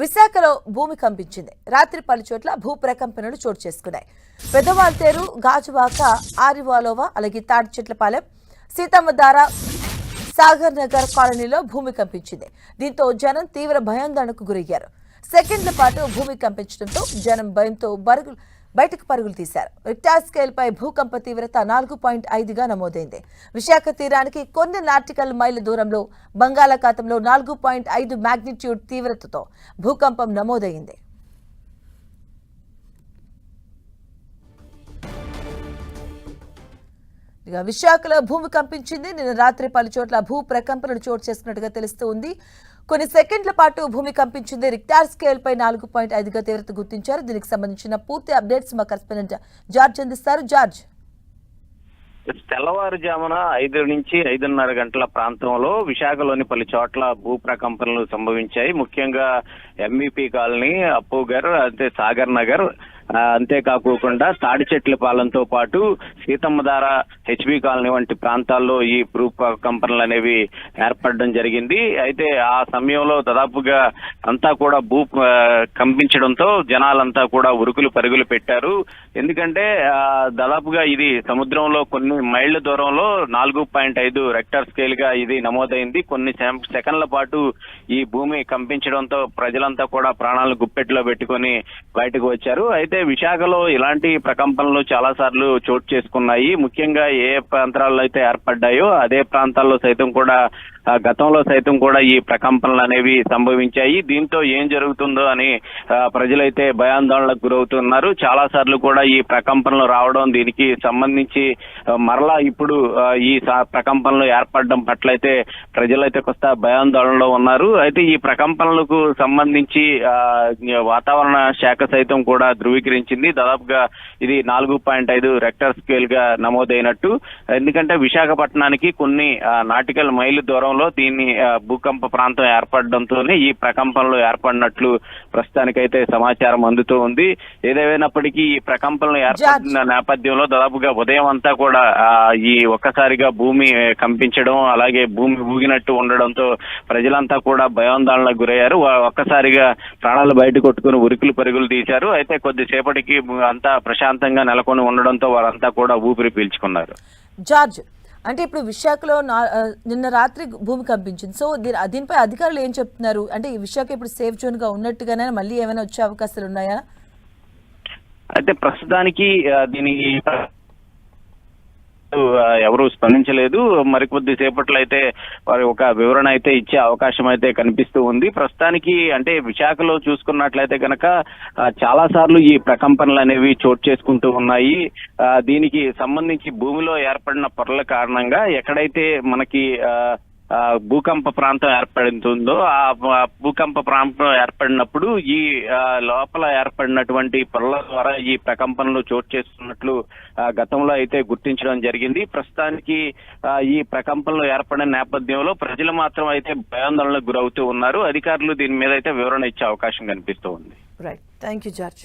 విశాఖలో భూమి కంపించింది. రాత్రి పలుచోట్ల భూ ప్రకంపనలు చోటు చేసుకున్నాయి. పెద్దవాల్తేరు, గాజువాక, ఆరివాలోవా, అలాగే తాడిచెట్లపాలెం, సీతమ్మధార, సాగర్ నగర్ కాలనీలో భూమి కంపించింది. దీంతో జనం తీవ్ర భయాందోళనకు గురయ్యారు. సెకండ్ల పాటు భూమి కంపించడంతో జనం భయంతో బయటకు పరుగులు తీశారు. రిక్టర్ స్కేల్ పై భూకంప తీవ్రత 4.5గా నమోదైంది. విశాఖ తీరానికి కొన్ని నాటికల్ మైళ్ళ దూరంలో బంగాళాఖాతంలో 4.5 మాగ్నిట్యూడ్ తీవ్రతతో భూకంపం నమోదైంది. ఇక విశాఖలో భూమి కంపించింది. నిన్న రాత్రి పలు చోట్ల భూ ప్రకంపనలు చోటు చేసుకున్నట్టుగా తెలుస్తోంది. కొన్ని సెకండ్ల పాటు భూమి కంపించింది. రిక్టర్ స్కేల్ పై 4.5గా తీవ్రత గుర్తించారు. దీనికి సంబంధించిన పూర్తి అప్డేట్స్ మా కరెస్పాండెంట్ జార్జ్ అందిస్తారు. జార్జ్, తెల్లవారుజామున 5 నుంచి 5:30 గంటల ప్రాంతంలో విశాఖలోని పలు చోట్ల భూ ప్రకంపనలు సంభవించాయి. ముఖ్యంగా ఎంఈపీ కాలనీ, అప్పుగర్, అంటే సాగర్ నగర్, అంతేకాకుండా తాడిచెట్లపాలెంతో పాటు సీతమ్మధార, హెచ్బి కాలనీ వంటి ప్రాంతాల్లో ఈ భూ కంపనలు అనేవి ఏర్పడడం జరిగింది. అయితే ఆ సమయంలో దాదాపుగా అంతా కూడా భూ కంపించడంతో జనాలంతా కూడా ఉరుకులు పరుగులు పెట్టారు. ఎందుకంటే దాదాపుగా ఇది సముద్రంలో కొన్ని మైళ్ళ దూరంలో 4.5 రెక్టర్ స్కేల్ గా ఇది నమోదైంది. కొన్ని సెకండ్ల పాటు ఈ భూమి కంపించడంతో ప్రజలంతా కూడా ప్రాణాలను గుప్పెట్లో పెట్టుకొని బయటకు వచ్చారు. అయితే విశాఖలో ఇలాంటి ప్రకంపనలు చాలా సార్లు చోటు చేసుకున్నాయి. ముఖ్యంగా ఏ ప్రాంతాల్లో అయితే ఏర్పడ్డాయో అదే ప్రాంతాల్లో సైతం కూడా గతంలో సైతం కూడా ఈ ప్రకంపనలు అనేవి సంభవించాయి. దీంతో ఏం జరుగుతుందో అని ప్రజలైతే భయాందోళనకు గురవుతున్నారు. చాలా సార్లు కూడా ఈ ప్రకంపనలు రావడం, దీనికి సంబంధించి మరలా ఇప్పుడు ఈ ప్రకంపనలు ఏర్పడడం పట్ల అయితే ప్రజలైతే కొత్త భయాందోళనలో ఉన్నారు. అయితే ఈ ప్రకంపనలకు సంబంధించి వాతావరణ శాఖ సైతం కూడా ధృవీకరించింది. దాదాపుగా ఇది 4.5 రెక్టర్ స్కేల్ గా నమోదైనట్టు. ఎందుకంటే విశాఖపట్నానికి కొన్ని నాటికల్ మైలు దూరం దీన్ని భూకంప ప్రాంతం ఏర్పడడంతోనే ఈ ప్రకంపనలు ఏర్పడినట్లు ప్రస్తుతానికైతే సమాచారం అందుతూ ఉంది. ఏదేమైనప్పటికీ ఈ ప్రకంపనలు ఏర్పడిన నేపథ్యంలో దాదాపుగా ఉదయం అంతా కూడా ఈ ఒక్కసారిగా భూమి కంపించడం, అలాగే భూమి ఊగినట్టు ఉండడంతో ప్రజలంతా కూడా భయాందోళనకు గురయ్యారు. ఒక్కసారిగా ప్రాణాలు బయట కొట్టుకుని ఉరుకులు పరుగులు తీశారు. అయితే కొద్దిసేపటికి అంతా ప్రశాంతంగా నెలకొని ఉండడంతో వారంతా కూడా ఊపిరి పీల్చుకున్నారు. జార్జ్, అంటే ఇప్పుడు విశాఖలో నిన్న రాత్రి భూమి కంపించింది. సో దీనిపై అధికారులు ఏం చెప్తున్నారు? అంటే ఈ విశాఖ ఇప్పుడు సేఫ్ జోన్ గా ఉన్నట్టుగానే మళ్ళీ ఏమైనా వచ్చే అవకాశాలు ఉన్నాయా? అయితే ప్రస్తుతానికి దీనికి ఎవరు స్పందించలేదు. మరికొద్ది సేపట్లో అయితే వారి ఒక వివరణ అయితే ఇచ్చే అవకాశం అయితే కనిపిస్తూ ఉంది. ప్రస్తుతానికి అంటే విశాఖలో చూసుకున్నట్లయితే కనుక చాలా సార్లు ఈ ప్రకంపనలు అనేవి చోటు చేసుకుంటూ ఉన్నాయి. దీనికి సంబంధించి భూమిలో ఏర్పడిన పొరల కారణంగా ఎక్కడైతే మనకి భూకంప ప్రాంతం ఏర్పడుతుందో ఆ భూకంప ప్రాంతం ఏర్పడినప్పుడు ఈ లోపల ఏర్పడినటువంటి పొరల ద్వారా ఈ ప్రకంపనలు చోటు చేసుకున్నట్లు గతంలో అయితే గుర్తించడం జరిగింది. ప్రస్తుతానికి ఈ ప్రకంపనలు ఏర్పడిన నేపథ్యంలో ప్రజలు మాత్రం అయితే భయాందోళనకు గురవుతూ ఉన్నారు. అధికారులు దీని మీద అయితే వివరణ ఇచ్చే అవకాశం కనిపిస్తూ ఉంది. Right, thank you George.